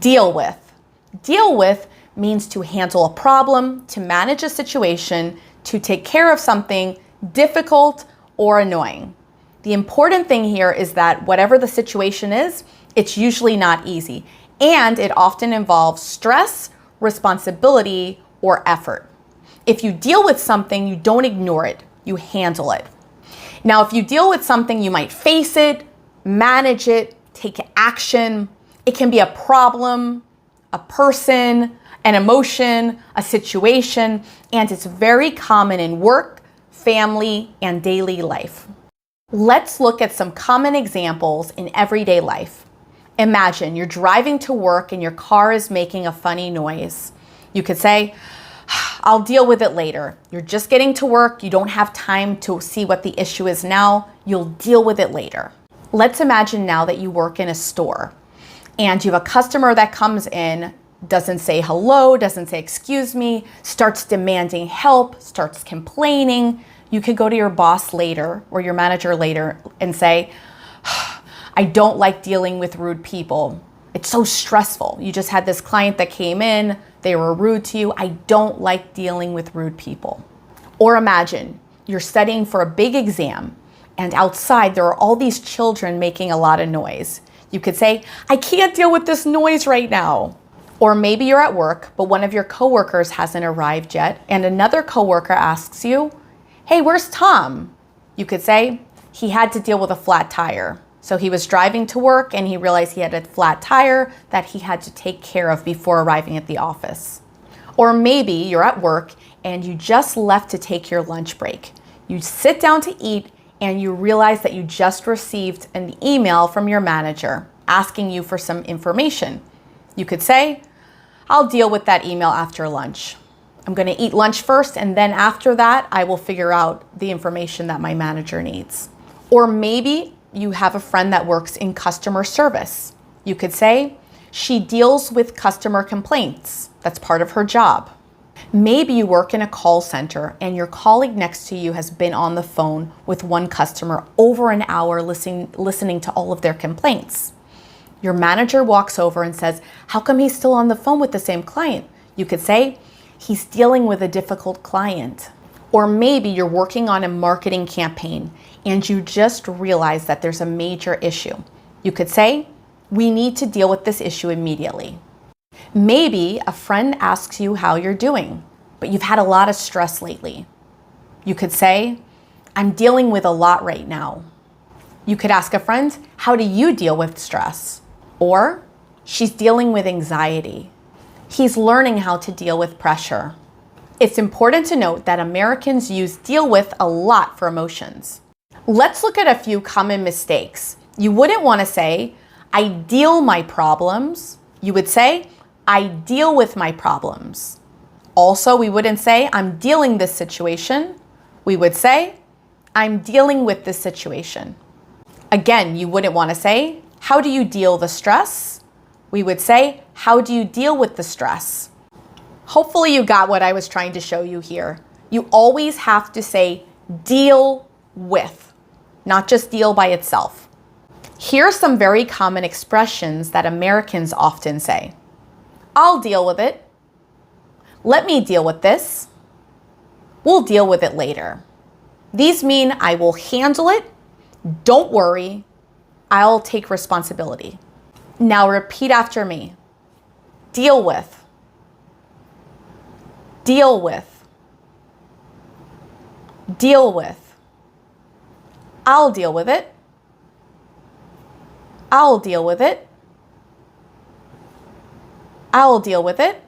Deal with. Deal with means to handle a problem, to manage a situation, to take care of something difficult or annoying. The important thing here is that whatever the situation is, it's usually not easy, and it often involves stress, responsibility, or effort. If you deal with something, you don't ignore it, you handle it. Now, if you deal with something, you might face it, manage it, take action. It can be a problem, a person, an emotion, a situation, and it's very common in work, family, and daily life. Let's look at some common examples in everyday life. Imagine you're driving to work and your car is making a funny noise. You could say, I'll deal with it later. You're just getting to work. You don't have time to see what the issue is now. You'll deal with it later. Let's imagine now that you work in a store and you have a customer that comes in, doesn't say hello, doesn't say excuse me, starts demanding help, starts complaining. You could go to your boss later or your manager later and say, I don't like dealing with rude people. It's so stressful. You just had this client that came in, they were rude to you. I don't like dealing with rude people. Or imagine you're studying for a big exam and outside there are all these children making a lot of noise. You could say, I can't deal with this noise right now. Or maybe you're at work, but one of your coworkers hasn't arrived yet and another coworker asks you, hey, where's Tom? You could say, he had to deal with a flat tire. So he was driving to work and he realized he had a flat tire that he had to take care of before arriving at the office. Or maybe you're at work and you just left to take your lunch break. You sit down to eat and you realize that you just received an email from your manager asking you for some information. You could say, I'll deal with that email after lunch. I'm going to eat lunch first and then after that, I will figure out the information that my manager needs. Or maybe you have a friend that works in customer service. You could say, she deals with customer complaints. That's part of her job. Maybe you work in a call center and your colleague next to you has been on the phone with one customer over an hour listening to all of their complaints. Your manager walks over and says, how come he's still on the phone with the same client? You could say, he's dealing with a difficult client. Or maybe you're working on a marketing campaign and you just realize that there's a major issue. You could say, we need to deal with this issue immediately. Maybe a friend asks you how you're doing, but you've had a lot of stress lately. You could say, I'm dealing with a lot right now. You could ask a friend, how do you deal with stress? Or, she's dealing with anxiety. He's learning how to deal with pressure. It's important to note that Americans use deal with a lot for emotions. Let's look at a few common mistakes. You wouldn't want to say, I deal my problems. You would say, I deal with my problems. Also, we wouldn't say, I'm dealing this situation. We would say, I'm dealing with this situation. Again, you wouldn't want to say, how do you deal the stress? We would say, how do you deal with the stress? Hopefully you got what I was trying to show you here. You always have to say deal with, not just deal by itself. Here are some very common expressions that Americans often say. I'll deal with it. Let me deal with this. We'll deal with it later. These mean I will handle it. Don't worry. I'll take responsibility. Now repeat after me. Deal with. Deal with. Deal with. I'll deal with it. I'll deal with it. I'll deal with it.